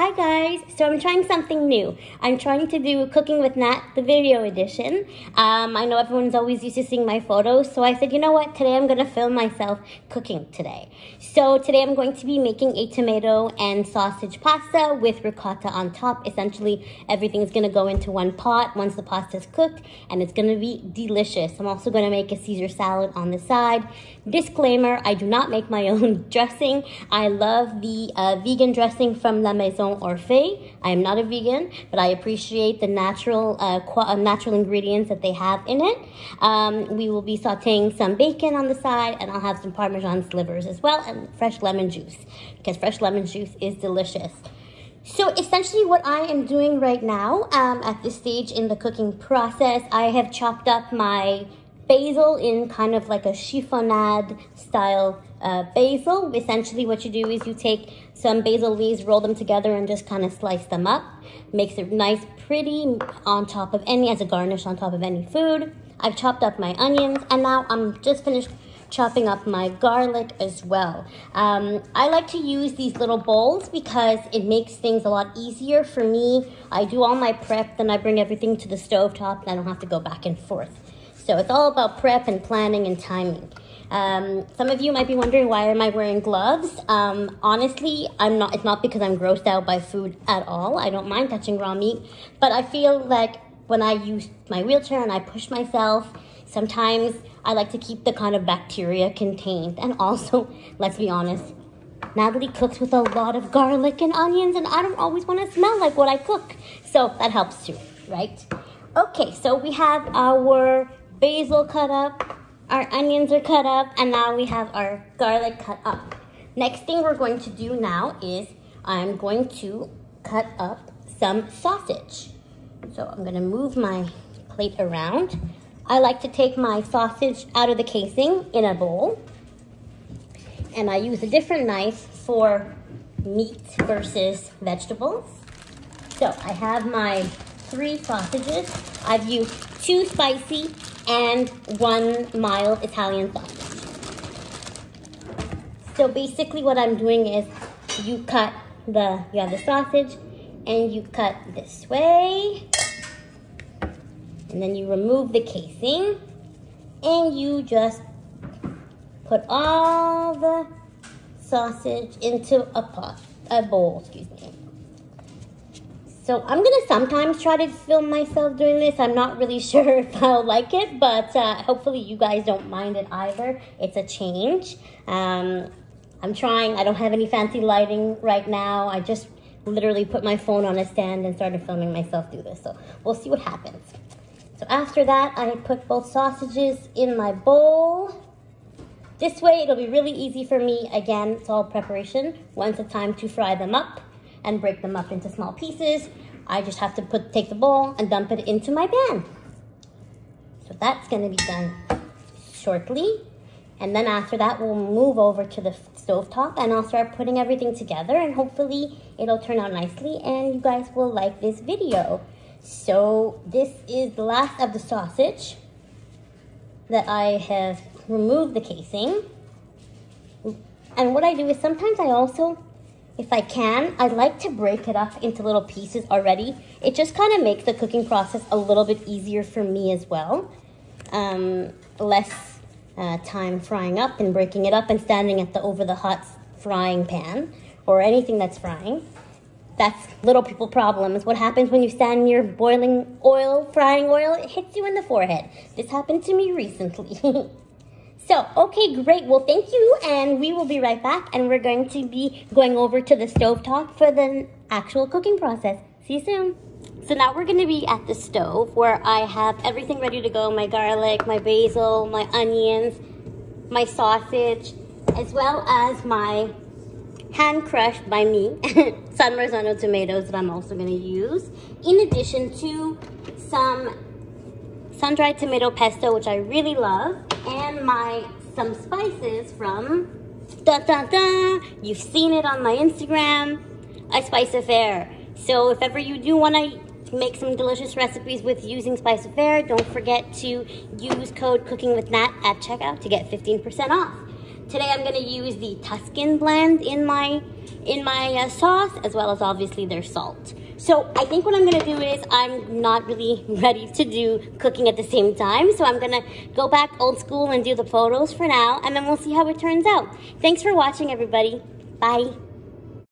Hi guys, so I'm trying something new. I'm trying to do Cooking with Nat, the video edition. I know everyone's always used to seeing my photos, so I said, you know what, today I'm going to film myself cooking today. So today I'm going to be making a tomato and sausage pasta with ricotta on top. Essentially, everything's going to go into one pot once the pasta's cooked, and it's going to be delicious. I'm also going to make a Caesar salad on the side. Disclaimer, I do not make my own dressing. I love the vegan dressing from La Maison Orphée. I am not a vegan, but I appreciate the natural ingredients that they have in it. We will be sauteing some bacon on the side, and I'll have some Parmesan slivers as well, and fresh lemon juice, because fresh lemon juice is delicious. So essentially what I am doing right now, at this stage in the cooking process, I have chopped up my basil in kind of like a chiffonade style basil. Essentially what you do is you take some basil leaves, roll them together, and just kind of slice them up. Makes it nice, pretty on top of as a garnish on top of any food. I've chopped up my onions, and now I'm just finished chopping up my garlic as well. I like to use these little bowls because it makes things a lot easier for me. I do all my prep, then I bring everything to the stovetop, and I don't have to go back and forth. So it's all about prep and planning and timing. Some of you might be wondering, why am I wearing gloves? Honestly, it's not because I'm grossed out by food at all. I don't mind touching raw meat, but I feel like when I use my wheelchair and I push myself, sometimes I like to keep the kind of bacteria contained. And also, let's be honest, Natalie cooks with a lot of garlic and onions, and I don't always want to smell like what I cook. So that helps too, right? Okay, so we have our basil cut up, our onions are cut up, and now we have our garlic cut up. Next thing we're going to do now is I'm going to cut up some sausage. So I'm going to move my plate around. I like to take my sausage out of the casing in a bowl, and I use a different knife for meat versus vegetables. So I have my 3 sausages. I've used 2 spicy and 1 mild Italian sausage. So basically what I'm doing is you have the sausage, and you cut this way, and then you remove the casing, and you just put all the sausage into a bowl, excuse me. So I'm gonna sometimes try to film myself doing this. I'm not really sure if I'll like it, but hopefully you guys don't mind it either. It's a change. I'm trying. I don't have any fancy lighting right now. I just literally put my phone on a stand and started filming myself do this. So we'll see what happens. So after that, I put both sausages in my bowl. This way, it'll be really easy for me. Again, it's all preparation. Once it's time to fry them up and break them up into small pieces, I just have to take the bowl and dump it into my pan. So that's gonna be done shortly. And then after that, we'll move over to the stovetop, and I'll start putting everything together, and hopefully it'll turn out nicely and you guys will like this video. So this is the last of the sausage that I have removed the casing. And what I do is sometimes I also, if I can, I like to break it up into little pieces already. It just kind of makes the cooking process a little bit easier for me as well. Less time frying up and breaking it up and standing at the over the hot frying pan or anything that's frying. That's little people problems. What happens when you stand near boiling oil, frying oil? It hits you in the forehead. This happened to me recently. So, okay, great. Well, thank you, and we will be right back, and we're going to be going over to the stovetop for the actual cooking process. See you soon. So now we're going to be at the stove where I have everything ready to go. My garlic, my basil, my onions, my sausage, as well as my hand-crushed by me San Marzano tomatoes that I'm also going to use, in addition to some sun-dried tomato pesto, which I really love, and some spices from, you've seen it on my Instagram, a Spice Affair. So if ever you do want to make some delicious recipes with using Spice Affair, don't forget to use code COOKINGWITHNAT at checkout to get 15% off. Today I'm gonna use the Tuscan blend in my sauce, as well as obviously their salt. So I think what I'm gonna do is, I'm not really ready to do cooking at the same time, so I'm gonna go back old school and do the photos for now, and then we'll see how it turns out. Thanks for watching, everybody. Bye.